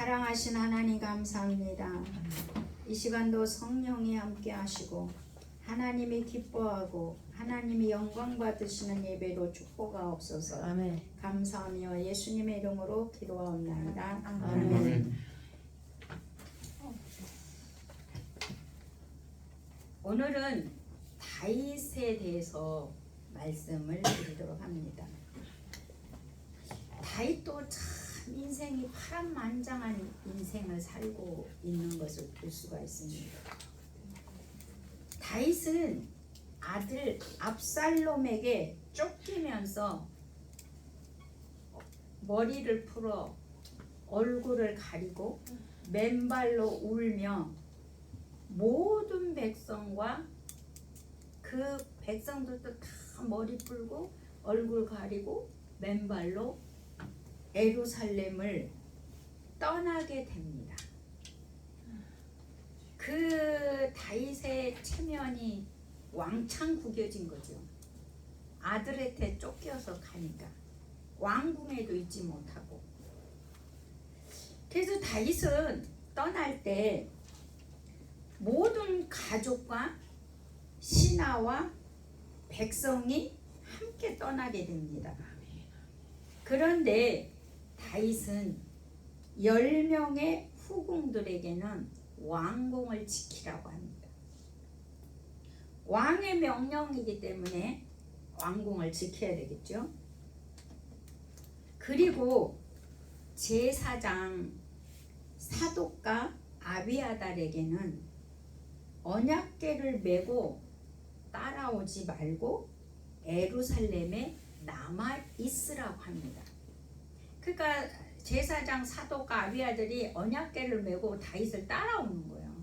사랑하신 하나님 감사합니다. 이 시간도 성령이 함께 하시고 하나님이 기뻐하고 하나님이 영광 받으시는 예배로 축복하옵소서. 아멘. 감사하며 예수님의 이름으로 기도하옵나이다. 아멘. 아멘. 오늘은 다윗에 대해서 말씀을 드리도록 합니다. 다윗도 참 인생이 파란만장한 인생을 살고 있는 것을 볼 수가 있습니다. 다윗은 아들 압살롬에게 쫓기면서 머리를 풀어 얼굴을 가리고 맨발로 울며 모든 백성과 그 백성들도 다 머리 풀고 얼굴 가리고 맨발로 예루살렘을 떠나게 됩니다. 그 다윗의 체면이 왕창 구겨진 거죠. 아들한테 쫓겨서 가니까 왕궁에도 있지 못하고. 그래서 다윗은 떠날 때 모든 가족과 신하와 백성이 함께 떠나게 됩니다. 그런데 다윗은 10명의 후궁들에게는 왕궁을 지키라고 합니다. 왕의 명령이기 때문에 왕궁을 지켜야 되겠죠. 그리고 제사장 사독과 아비아달에게는 언약궤를 메고 따라오지 말고 예루살렘에 남아 있으라고 합니다. 그러니까 제사장 사독과 아비아들이 언약궤를 메고 다윗을 따라오는 거예요.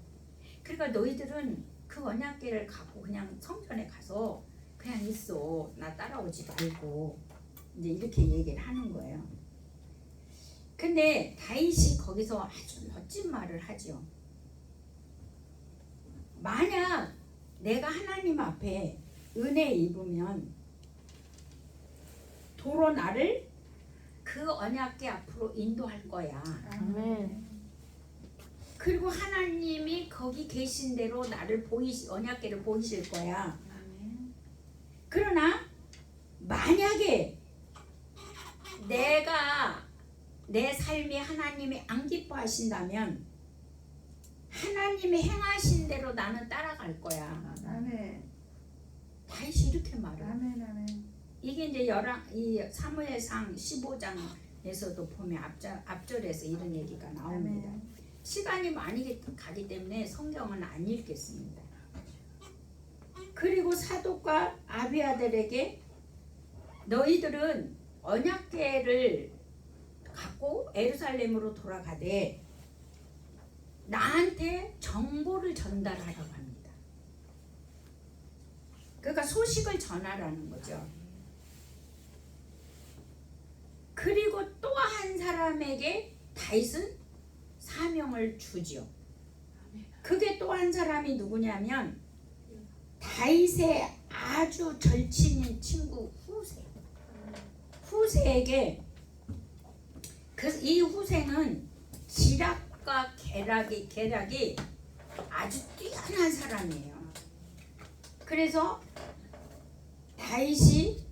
그러니까 너희들은 그 언약궤를 갖고 그냥 성전에 가서 그냥 있어. 나 따라오지 말고. 이제 이렇게 얘기를 하는 거예요. 근데 다윗이 거기서 아주 멋진 말을 하죠. 만약 내가 하나님 앞에 은혜 입으면 도로 나를 그 언약궤 앞으로 인도할 거야. 아멘. 그리고 하나님이 거기 계신 대로 나를 언약궤를 보이실 거야. 그러나 만약에 내 삶이 하나님이 안 기뻐하신다면 하나님이 행하신 대로 나는 따라갈 거야. 아멘. 다윗이 이렇게 말해. 아멘. 아멘. 이게 이제 이 사무엘상 15장에서도 보면 앞절에서 이런 얘기가 나옵니다. 아멘. 시간이 많이 가기 때문에 성경은 안 읽겠습니다. 그리고 사독과 아비아들에게 너희들은 언약궤를 갖고 예루살렘으로 돌아가되 나한테 정보를 전달하라고 합니다. 그러니까 소식을 전하라는 거죠. 그리고 또 한 사람에게 다윗은 사명을 주죠. 그게 또 한 사람이 누구냐면 다윗의 아주 절친인 친구 후세에게 이 후세는 지략과 계략이 아주 뛰어난 사람이에요. 그래서 다윗이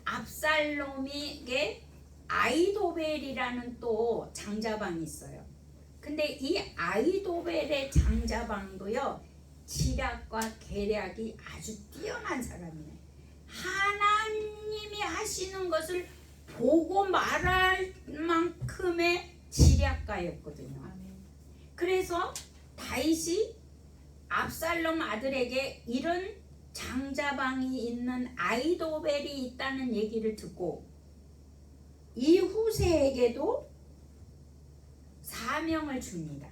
압살롬에게 아이도벨이라는 또 장자방이 있어요. 근데 이 아이도벨의 장자방도요 지략과 계략이 아주 뛰어난 사람이에요. 하나님이 하시는 것을 보고 말할 만큼의 지략가였거든요. 그래서 다윗이 압살롬 아들에게 이런 장자방이 있는 아이도벨이 있다는 얘기를 듣고 이 후세에게도 사명을 줍니다.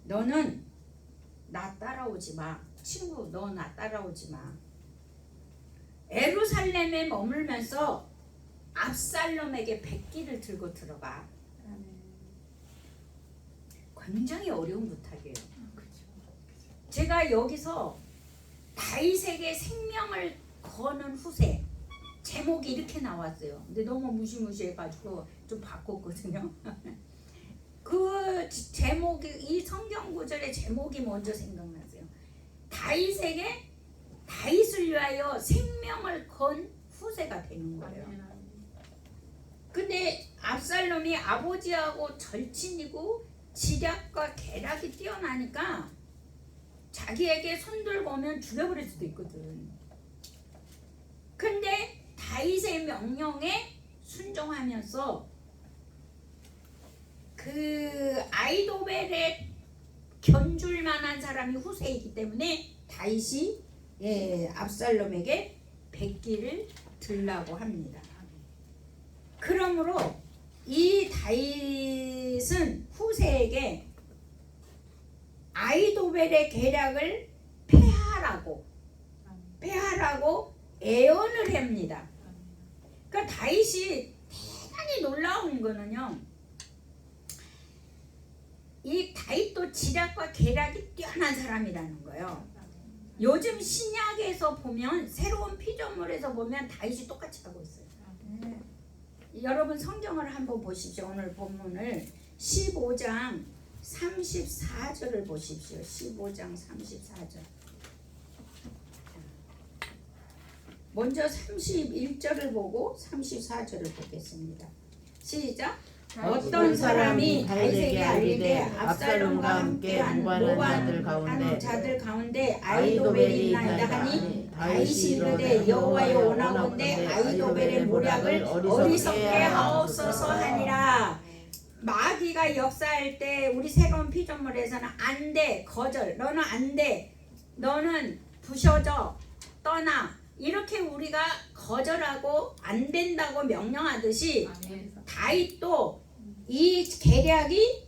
너는 나 따라오지 마. 친구, 너 나 따라오지 마. 예루살렘에 머물면서 압살롬에게 백기를 들고 들어가. 굉장히 어려운 부탁이에요. 제가 여기서 다윗에게 생명을 거는 후세, 제목이 이렇게 나왔어요. 근데 너무 무시무시해가지고 좀 바꿨거든요. 그 제목이, 이 성경 구절의 제목이 먼저 생각나세요. 다윗을 위하여 생명을 건 후세가 되는 거예요. 근데 압살롬이 아버지하고 절친이고 지략과 계략이 뛰어나니까 자기에게 손들고 오면 죽여버릴 수도 있거든. 근데 다윗의 명령에 순종하면서 그 아이도벨에 견줄 만한 사람이 후세이기 때문에 다윗이 압살롬에게 백기를 들라고 합니다. 그러므로 이 다윗은 후세에게 아이도벨의 계략을 패하라고 애언을 합니다. 그러니까 다윗이 대단히 놀라운 거는요, 이 다윗도 지략과 계략이 뛰어난 사람이라는 거예요. 요즘 신약에서 보면, 새로운 피조물에서 보면 다윗이 똑같이 하고 있어요. 여러분 성경을 한번 보십시오. 오늘 본문을 15장 34절을 보십시오. 15장 34절. 먼저 31절을 보고 34절을 보겠습니다. 시작. 어떤 사람이 다윗에게 알리되 압살롬과 함께 무관한 자들 가운데 아이도벨이 있나이다 하니 다윗이 이르되 여호와여 원하건대 아이도벨의 모략을 어리석게 하옵소서 하니라. 마귀가 역사할 때 우리 새로운 피조물에서는 안 돼, 거절, 너는 안 돼, 너는 부셔져, 떠나, 이렇게 우리가 거절하고 안 된다고 명령하듯이 다윗도 이 계략이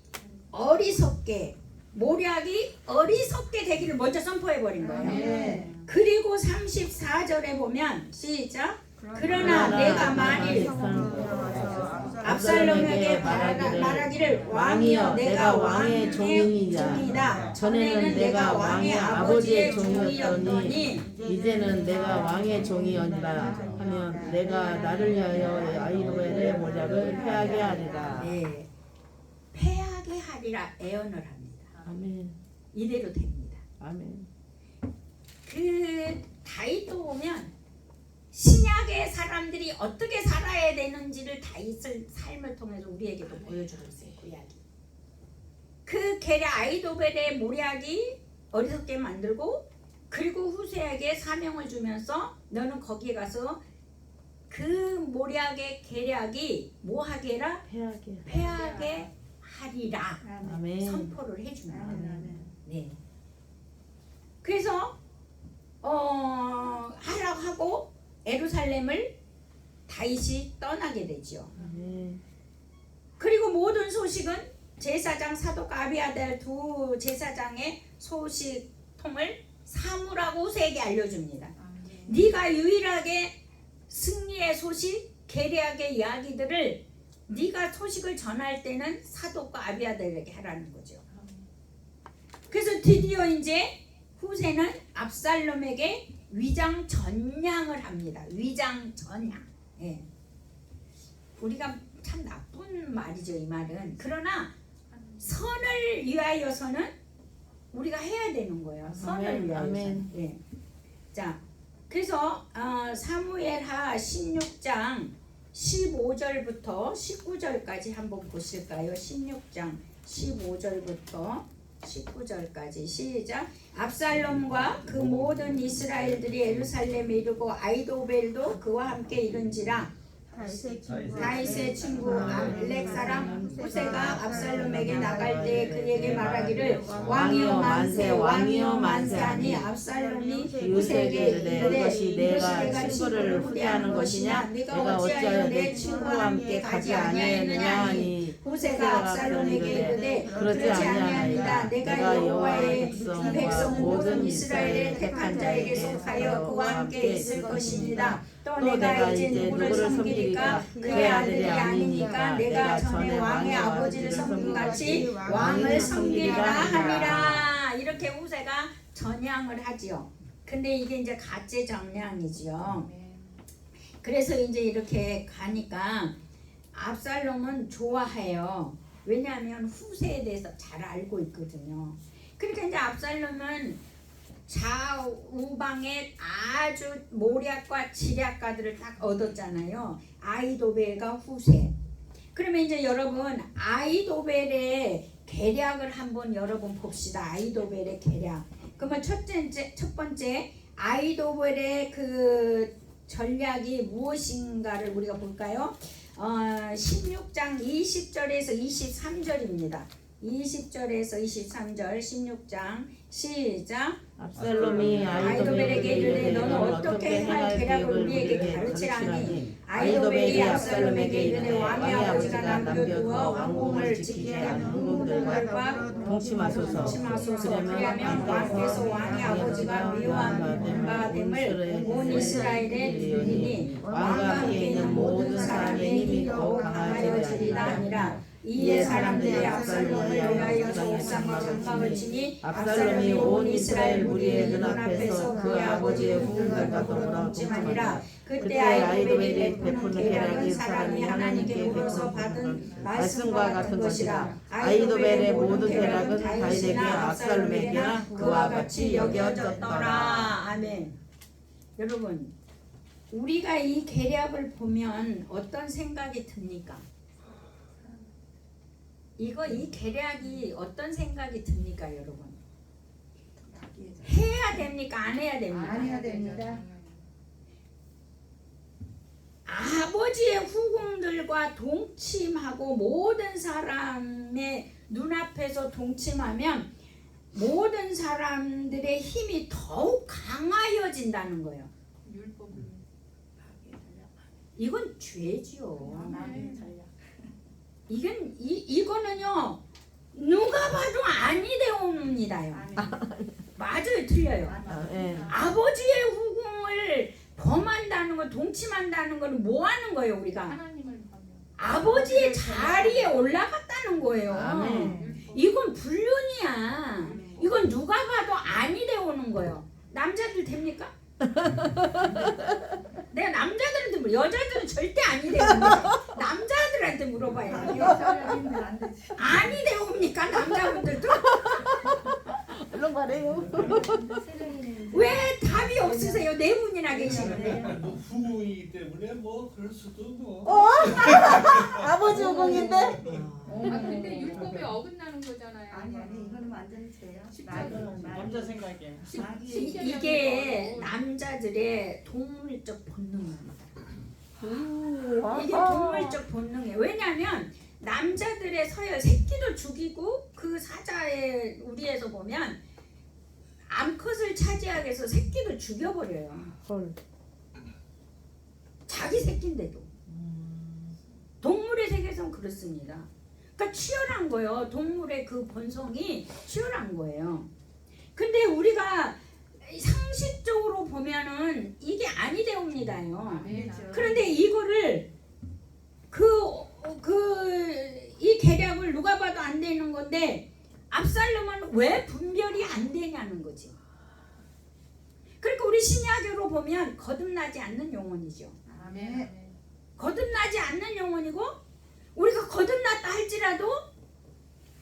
어리석게, 모략이 어리석게 되기를 먼저 선포해버린 거예요. 그리고 34절에 보면 시작. 그러나 내가 만일 압살롬에게 말하기를 왕이여 내가 왕의 종이니이다. 전에는 내가 왕의 아버지의 종이었더니 이제는 내가 왕의 종이었다 하면 내가 나를 위하여 아이도벨의 모략을 패하게 하리라. 네, 패하게 하리라 애언을 합니다. 아멘. 이대로 됩니다. 아멘. 그 다윗도 보면 신약의 사람들이 어떻게 살아야 되는지를 다윗의 삶을 통해서 우리에게도 보여주고 있어요. 구약이. 그 계략 아이도벨의 모략이 어리석게 만들고, 그리고 후세에게 사명을 주면서 너는 거기에 가서 그 모략의 계략이 뭐하게 해라? 패하게 하리라. 아멘. 선포를 해줍니다. 네. 그래서 하라고 하고 예루살렘을 다윗이 떠나게 되죠. 그리고 모든 소식은 제사장 사독과 아비아달 두 제사장의 소식통을 사무라고 후세에게 알려줍니다. 네가 유일하게 승리의 소식, 계략의 이야기들을 네가 소식을 전할 때는 사독과 아비아달에게 하라는 거죠. 그래서 드디어 이제 후세는 압살롬에게 위장 전향을 합니다. 위장 전향. 예. 우리가 참 나쁜 말이죠, 이 말은. 그러나 선을 위하여서는 우리가 해야 되는 거예요. 선을 위하여서는. 예. 자, 그래서 사무엘하 16장 15절부터 19절까지 한번 보실까요? 16장 15절부터 19절까지 시작. 압살롬과 그 모든 이스라엘들이 예루살렘에 이르고 아이도벨도 그와 함께 이른지라. 다윗의 친구 아말렉 사람 후세가 압살롬에게 나갈 때 그에게 말하기를 왕이여 만세 왕이여 만세 하니 압살롬이 후세에게 이르되 이것이 내가 친구를 후대하는 것이냐 네가 어찌하여 내 친구와 함께 가지 아니하였느냐 하니 후세가 압살롬에게 이르되 그러지 아니하나이다. 내가 여호와의 백성 모든 이스라엘의 택한 자에게 속하여 그와 함께 있을 것입니다. 또 내가 이제 누구를 섬기리까 그의 아들이 아니니까 내가 전에 왕의 아버지를 섬긴 같이 왕을 섬기리라 하니라. 이렇게 후세가 전향을 하지요. 근데 이게 이제 가짜 전향이지요. 그래서 이제 이렇게 가니까 압살롬은 좋아해요. 왜냐하면 후세에 대해서 잘 알고 있거든요. 그러니까 이제 압살롬은 좌우방에 아주 모략과 지략가들을 딱 얻었잖아요. 아이도벨과 후세. 그러면 이제 여러분 아이도벨의 계략을 한번 여러분 봅시다. 아이도벨의 계략. 그러면 첫 번째 아이도벨의 그 전략이 무엇인가를 우리가 볼까요? 16장 20절에서 23절입니다. 20절에서 23절 16장 시작. 압살롬이 아이도벨에게 이르되 너는 어떻게 할 계략을 우리에게 가르치라니. 아이도벨이 압살롬에게 이르되 왕의 아버지가 남겨두어 왕궁을 지키게 한 군군들과 동침하소서. 그러면 왕께서 왕의 아버지가 미워한 바됨을 온 이스라엘에 들으니 왕과 함께 있는 모든 사람의 힘이 더욱 강하여지리라 하니라. 이에 사람들이 압살롬을 위하여서 옥상과 장막을 치니 압살롬이 온 이스라엘 무리의 눈앞에서 그 아버지의 후궁들과 더불어 동침하니라. 그때 아이도벨이 베푸는 계략이 사람이 하나님께 물어서 받은 말씀과 같은 것이라. 아이도벨의 모든 계략은 다윗에게 압살롬에게나 그와 같이 여겨졌더라. 아멘. 여러분, 우리가 이 계략을 보면 어떤 생각이 듭니까? 이 계략이 어떤 생각이 듭니까, 여러분? 해야 됩니까? 안 해야 됩니까? 안 해야 됩니다. 아버지의 후궁들과 동침하고 모든 사람의 눈앞에서 동침하면 모든 사람들의 힘이 더욱 강하여진다는 거예요. 이건 죄지요. 이거는요 누가 봐도 아니 되옵니다요. 맞아요, 틀려요. 아버지의 후궁을 범한다는 건, 동침한다는 건 뭐 하는 거예요? 우리가 아버지의 자리에 올라갔다는 거예요. 이건 불륜이야. 이건 누가 봐도 아니 되오는 거예요. 남자들 됩니까? 내가 남자들한테 여자들은 절대 아니 되옵니다. 남자들한테 물어봐요. 아니 되옵니까? 남자분들도? 얼른 말해요. 왜 답이 없으세요? 네 분이나 계시는데. 후궁이기 때문에 뭐 그럴 수도 뭐. 아버지 후궁인데? 근데 율법에 어긋나는 거잖아요. 아니 이거는 완전 죄야. 남자 생각에. 이게 남자들의 동물적 본능입니다. 이게 동물적 본능이에요. 왜냐하면 남자들의 서열 새끼도 죽이고 그 사자의 우리에서 보면 암컷을 차지하기 위해서 새끼도 죽여버려요. 자기 새끼인데도. 동물의 세계에서는 그렇습니다. 그러니까 치열한 거예요. 동물의 그 본성이 치열한 거예요. 근데 우리가 상식적으로 보면은 이게 아니 되옵니다요. 그런데 이거를 이 계략을 누가 봐도 안 되는 건데 압살롬은 왜 분별이 안 되냐는 거지. 그러니까 우리 신약으로 보면 거듭나지 않는 영혼이죠. 거듭나지 않는 영혼이고 우리가 거듭났다 할지라도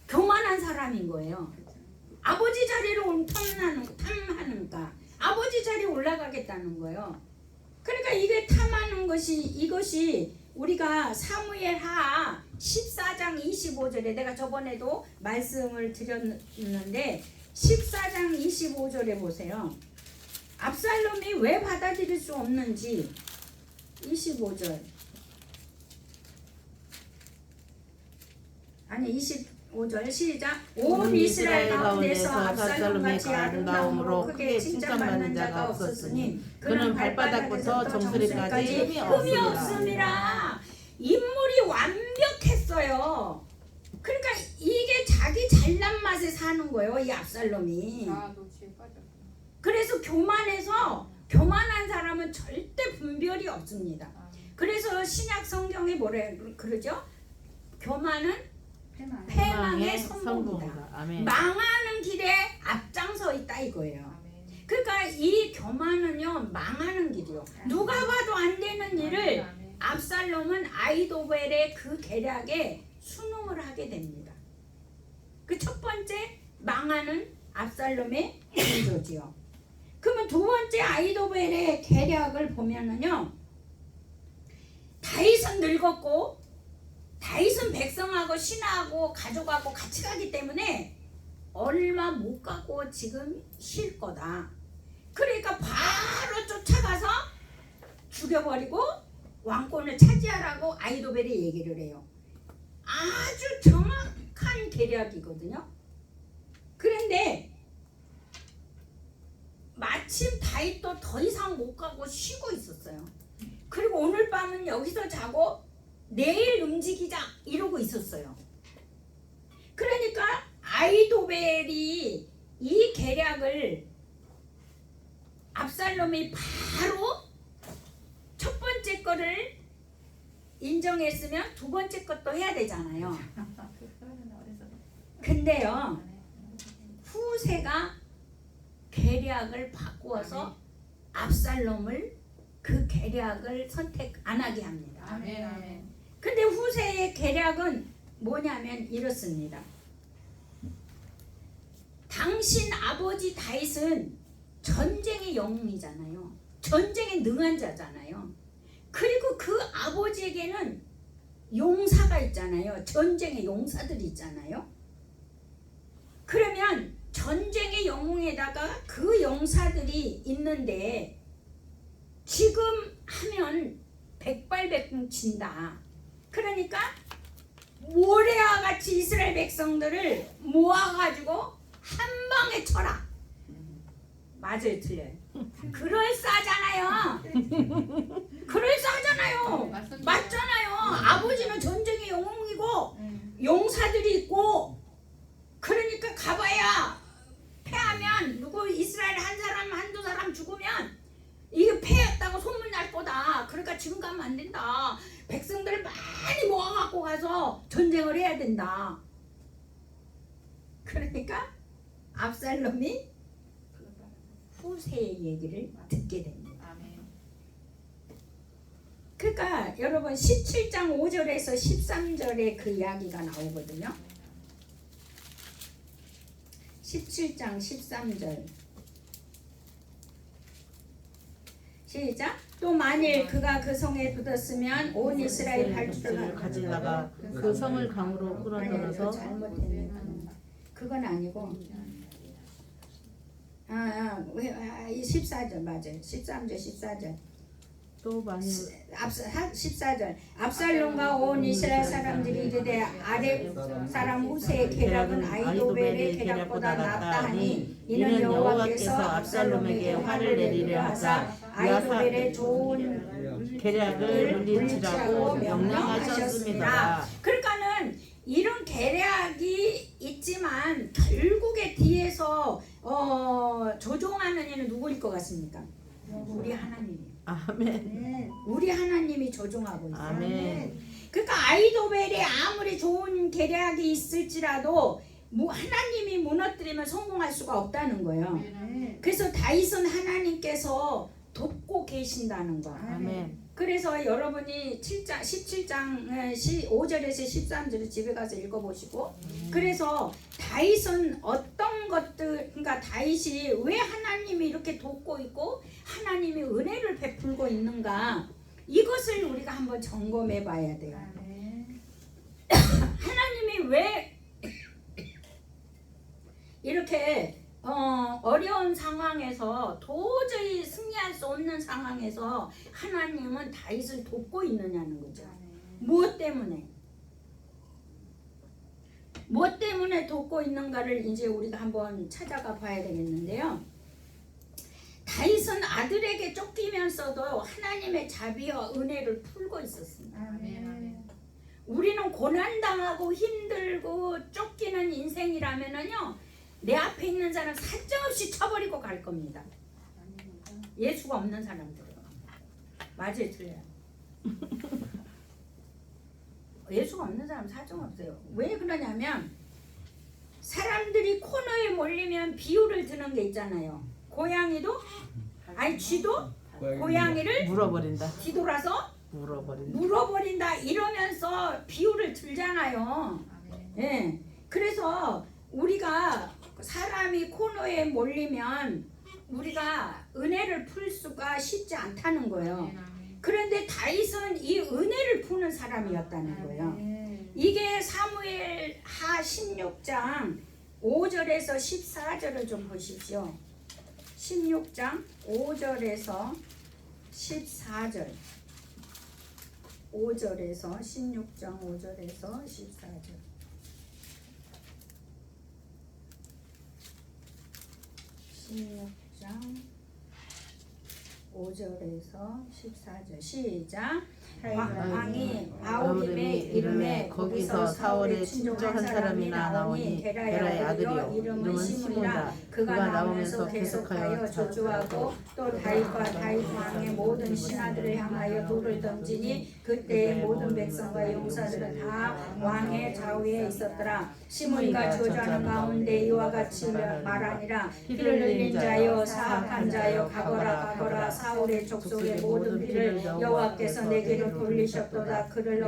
교만한 사람인 거예요. 아버지 자리를 탐하는가, 아버지 자리에 올라가겠다는 거예요. 그러니까 이게 탐하는 이것이 우리가 사무엘하 14장 25절에 내가 저번에도 말씀을 드렸는데 14장 25절에 보세요. 압살롬이 왜 받아들일 수 없는지 25절 아니 25절 시작. 온 이스라엘 가운데서 압살롬같이 아름다움으로 크게 칭찬받는 자가 없었으니 그는 발바닥부터 정수리까지 흠이 없음이라. 인물이 완벽했어요. 그러니까 이게 자기 잘난 맛에 사는 거예요, 이 압살롬이. 그래서 교만한 사람은 절대 분별이 없습니다. 그래서 신약 성경에 뭐라 그러죠? 교만은 패망의 성공이다. 망하는 길에 앞장서 있다 이거예요. 그러니까 이 교만은요 망하는 길이요. 누가 봐도 안 되는 일을 압살롬은 아히도벨의 그 계략에 순응을 하게 됩니다. 그 첫 번째 망하는 압살롬의 구조지요. 그러면 두 번째 아히도벨의 계략을 보면은요, 다윗은 늙었고 다윗은 백성하고 신하하고 가족하고 같이 가기 때문에 얼마 못 가고 지금 쉴 거다. 그러니까 바로 쫓아가서 죽여버리고 왕권을 차지하라고 아히도벨이 얘기를 해요. 아주 정확한 계략이거든요. 그런데 마침 다윗도 더 이상 못 가고 쉬고 있었어요. 그리고 오늘 밤은 여기서 자고 내일 움직이자 이러고 있었어요. 그러니까 아히도벨이 이 계략을 압살롬이 바로 첫 번째 거를 인정했으면 두 번째 것도 해야 되잖아요. 근데요, 후세가 계략을 바꾸어서 압살롬을 그 계략을 선택 안 하게 합니다. 아멘. 근데 후세의 계략은 뭐냐면 이렇습니다. 당신 아버지 다윗은 전쟁의 영웅이잖아요. 전쟁에 능한 자잖아요. 그리고 그 아버지에게는 용사가 있잖아요. 전쟁의 용사들이 있잖아요. 그러면 전쟁의 영웅에다가 그 용사들이 있는데 지금 하면 백발백중친다. 그러니까 모래와 같이 이스라엘 백성들을 모아가지고 한 방에 쳐라. 맞아요, 틀려요? 그럴싸하잖아요. 그럴싸하잖아요. 맞잖아요. 아버지는 전쟁의 영웅이고 용사들이 있고, 그러니까 가봐야 패하면 누구 이스라엘 한 사람 한두 사람 죽으면 이게 패했다고 소문날 거다. 그러니까 지금 가면 안 된다. 백성들을 많이 모아갖고 가서 전쟁을 해야 된다. 그러니까 압살롬이 후세의 얘기를 듣게 됩니다. 그러니까 여러분 17장 5절에서 13절에 그 이야기가 나오거든요. 17장 13절 시작. 또 만일 그가 그 성에 붙었으면 온 이스라엘 발주를 가지다가 그 성을 강으로 끌어들여서 잘못했네. 그건 아니고 14절 맞아요. 13절 14절 또 만일 14절 압살롬과 온 이스라엘 사람들이 이르되 아렙 사람 후세의 계략은 아히도벨의 계략보다 낫다 하니 이는 여호와께서 압살롬에게 화를 내리려 하사 아히도벨의 좋은 계략을 물리치라고 명령하셨습니다. 그러니까는 이런 계략이 있지만 결국에 뒤에서 조종하는 이는 누구일 것 같습니까? 우리 하나님이에요. 아멘. 우리 하나님이 조종하고 있어요. 아멘. 그러니까 아히도벨이 아무리 좋은 계략이 있을지라도 하나님이 무너뜨리면 성공할 수가 없다는 거예요. 그래서 다윗은 하나님께서 돕고 계신다는 거. 아멘. 그래서 여러분이 17장 5절에서 13절을 집에 가서 읽어보시고, 그래서 다윗은 어떤 것들, 그러니까 다윗이 왜 하나님이 이렇게 돕고 있고 하나님이 은혜를 베풀고 있는가, 이것을 우리가 한번 점검해 봐야 돼요. 하나님이 왜 이렇게 어려운 상황에서 도저히 승리할 수 없는 상황에서 하나님은 다윗을 돕고 있느냐는 거죠. 무엇 때문에? 무엇 때문에 돕고 있는가를 이제 우리가 한번 찾아가 봐야 되겠는데요. 다윗은 아들에게 쫓기면서도 하나님의 자비와 은혜를 풀고 있었습니다. 우리는 고난당하고 힘들고 쫓기는 인생이라면은요, 내 앞에 있는 사람 사정없이 쳐버리고 갈 겁니다. 예수가 없는 사람들은. 맞아요, 틀려요? 예수가 없는 사람 사정없어요. 왜 그러냐면 사람들이 코너에 몰리면 비유를 드는 게 있잖아요. 고양이도 아니 쥐도 고양이를 물어버린다. 뒤돌아서 물어버린다. 물어버린다 이러면서 비유를 들잖아요. 예. 그래서 우리가 사람이 코너에 몰리면 우리가 은혜를 풀 수가 쉽지 않다는 거예요. 그런데 다윗은 이 은혜를 푸는 사람이었다는 거예요. 이게 사무엘 하 16장 5절에서 14절을 좀 보십시오. 16장 5절에서 14절 5절에서 16장 5절에서 14절 16장 5절에서 14절 시작. 왕이 바울임의 이름에 거기서 사울의 친족한 사람이 나오니 게라의 아들이요 이름은 시므이라. 그가 나오면서 계속하여 저주하고 또 다윗과 다윗 왕의 모든 신하들을 향하여 돌을 던지니 그때의 모든 백성과 용사들은 다 왕의 좌우에 있었더라. 시므이가 저주하는 가운데 이와 같이 말하니라. 피를 흘린 자여 사악한 자여 가거라 가거라. 사울의 족속의 모든 피를 여호와께서 내게로 돌리셨도다. 그를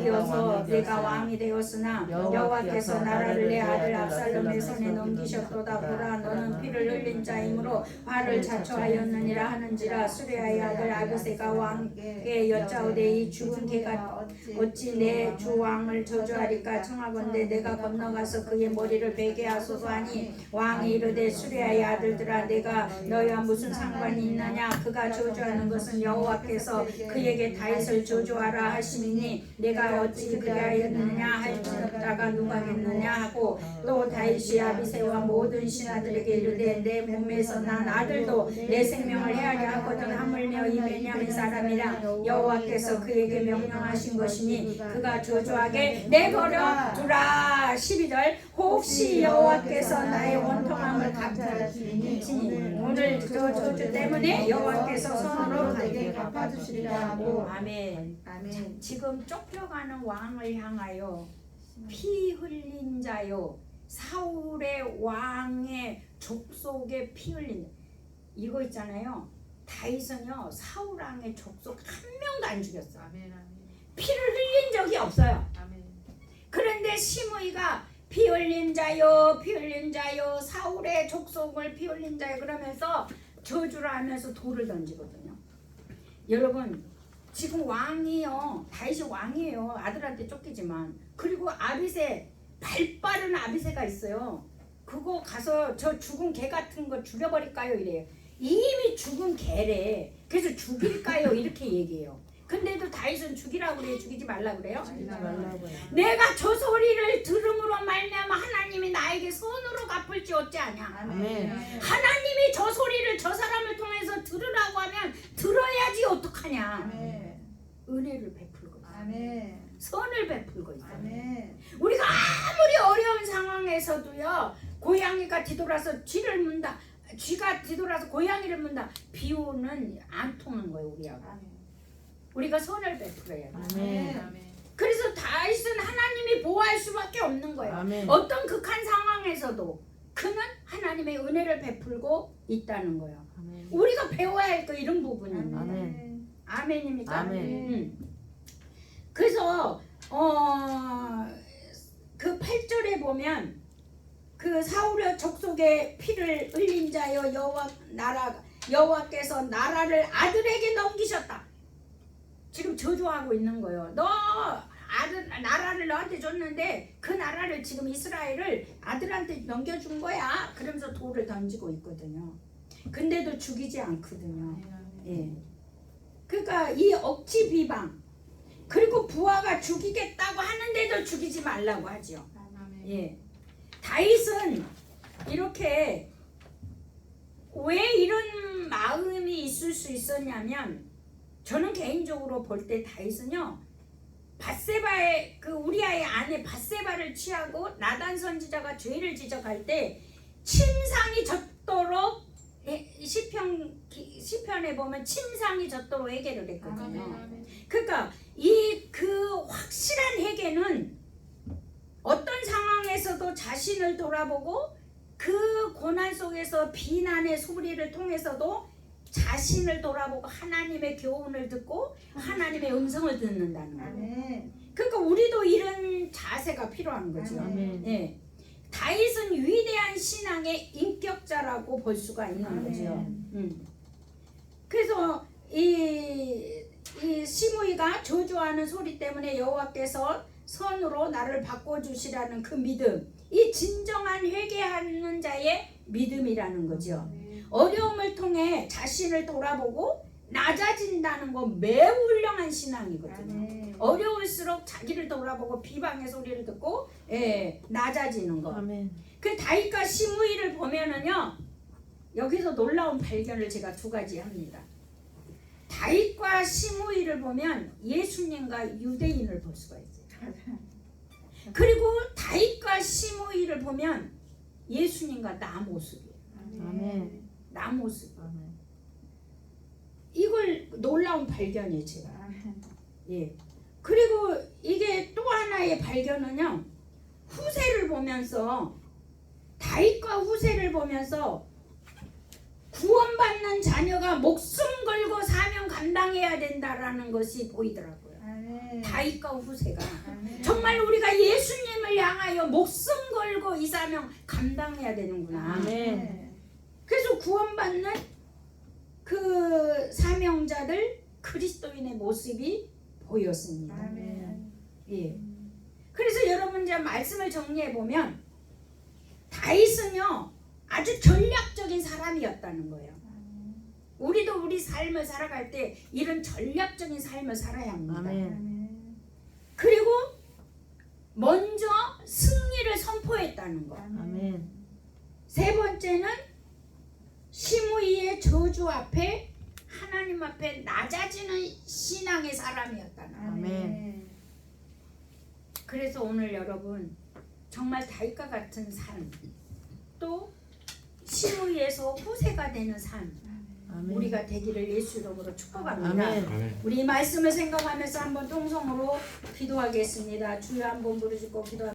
이어서 내가 왕이 되었으나 여호와께서 나라를 내 아들 압살롬의 손에 넘기셨도다. 보라 너는 피를 흘린 자이므로 화를 자초하였느니라 하는지라. 수레아의 아들 아비새가 왕께 여짜오되 이 죽은 개가 어찌 내 주 왕을 저주하리까. 청하건대 내가 건너가서 그의 머리를 베게 하소서 하니 왕이 이르되 수레아의 아들들아 내가 너희와 무슨 상관이 있느냐. 그가 저주하는 것은 여호와께서 그에게 다윗을 저주하라 하시니 내가 어찌 그리하였느냐 할지다가 누가겠느냐 하고 또 다윗이 아비새와 모든 신하들에게 이르되 내 몸에서 난 아들도 내 생명을 헤아려 하거든 하물며 이 베냐민 사람이라 여호와께서 그에게 명령하신 것이니 그가 저주하게 내버려 두라. 12절 혹시 여호와께서 나의 원통함을 갚으시니 오늘 저 저주 때문에 여호와께서 손으로 그에게 갚아주시리라 하고 아멘. 아멘. 지금 쫓겨가는 왕을 향하여 피 흘린 자요 사울의 왕의 족속에 피 흘린 이거 있잖아요. 다윗은요 사울 왕의 족속 한 명도 안 죽였어. 피를 흘린 적이 없어요. 그런데 시므이가 피 흘린 자요 피 흘린 자요 사울의 족속을 피 흘린 자요 그러면서 저주를 하면서 돌을 던지거든요. 여러분 지금 왕이요 다윗이 왕이에요. 아들한테 쫓기지만 그리고 아비새 발빠른 아비새가 있어요. 그거 가서 저 죽은 개 같은 거 죽여버릴까요 이래요. 이미 죽은 개래. 그래서 죽일까요 이렇게 얘기해요. 근데도 다윗은 죽이라고 그래요? 죽이지 말라고 그래요? 내가 저 소리를 들음으로 말미암아 하나님이 나에게 손으로 갚을지 어찌하냐. 아멘. 하나님이 저 소리를 저 사람을 통해서 들으라고 하면 들어야지 어떡하냐. 은혜를 베풀고 아멘. 선을 베풀고 있어요. 아멘. 우리가 아무리 어려운 상황에서도요 고양이가 뒤돌아서 쥐를 문다 쥐가 뒤돌아서 고양이를 문다 비유는 안 통한 거예요 우리하고. 우리가 선을 베풀어야 돼. 아멘. 그래서 다윗은 하나님이 보호할 수밖에 없는 거예요. 아멘. 어떤 극한 상황에서도 그는 하나님의 은혜를 베풀고 있다는 거예요. 아멘. 우리가 배워야 할 거 이런 부분입니다. 아멘. 아멘입니까? 아멘. 그래서 그 8절에 보면 그 사울의 족속의 피를 흘린 자여 여호와께서 나라를 아들에게 넘기셨다. 지금 저주하고 있는 거예요. 너 나라를 너한테 줬는데 그 나라를 지금 이스라엘을 아들한테 넘겨준 거야. 그러면서 돌을 던지고 있거든요. 근데도 죽이지 않거든요. 예. 그러니까 이 억지 비방 그리고 부하가 죽이겠다고 하는데도 죽이지 말라고 하죠. 예. 다윗은 이렇게 왜 이런 마음이 있을 수 있었냐면 저는 개인적으로 볼 때 다윗은요 밧세바의 그 우리아의 아내 밧세바를 취하고 나단 선지자가 죄를 지적할 때 침상이 젖도록 시편에 보면 침상이 젖도록 회개를 했거든요. 그러니까 이 그 확실한 회개는 어떤 상황에서도 자신을 돌아보고 그 고난 속에서 비난의 소리를 통해서도 자신을 돌아보고 하나님의 교훈을 듣고 하나님의 음성을 듣는다는 거예요. 아멘. 그러니까 우리도 이런 자세가 필요한 거죠. 아멘. 예. 다윗은 위대한 신앙의 인격자라고 볼 수가 있는 아멘. 거죠. 그래서 이 시므이가 저주하는 소리 때문에 여호와께서 선으로 나를 바꿔주시라는 그 믿음, 이 진정한 회개하는 자의 믿음이라는 거죠. 어려움을 통해 자신을 돌아보고 낮아진다는 건 매우 훌륭한 신앙이거든요. 아멘. 어려울수록 자기를 돌아보고 비방의 소리를 듣고 낮아지는 거. 아멘. 그 다윗과 시므이를 보면은요, 여기서 놀라운 발견을 제가 두 가지 합니다. 다윗과 시므이를 보면 예수님과 유대인을 볼 수가 있어요. 그리고 다윗과 시므이를 보면 예수님과 나 모습이에요. 아멘. 나 모습. 아멘. 이걸 놀라운 발견이에요, 제가. 아멘. 예. 그리고 이게 또 하나의 발견은요, 후세를 보면서, 다윗과 후세를 보면서 구원받는 자녀가 목숨 걸고 사명 감당해야 된다라는 것이 보이더라고요. 아멘. 다윗과 후세가 아멘. 정말 우리가 예수님을 향하여 목숨 걸고 이 사명 감당해야 되는구나. 아멘. 그래서 구원받는 그 사명자들 그리스도인의 모습이 보였습니다. 아멘. 예. 그래서 여러분 이제 말씀을 정리해 보면 다윗은요 아주 전략적인 사람이었다는 거예요. 우리도 우리 삶을 살아갈 때 이런 전략적인 삶을 살아야 합니다. 아멘. 아멘. 그리고 먼저 승리를 선포했다는 거. 아멘. 세 번째는 시므이의 저주 앞에 하나님 앞에 낮아지는 신앙의 사람이었다는 거. 아멘. 그래서 오늘 여러분 정말 다윗과 같은 삶, 또 시므이에서 후세가 되는 삶, 아멘. 우리가 되기를 예수 이름으로 축복합니다. 아멘. 우리 이 말씀을 생각하면서 한번 통성으로 기도하겠습니다. 주여 한번 부르짖고 기도합니다.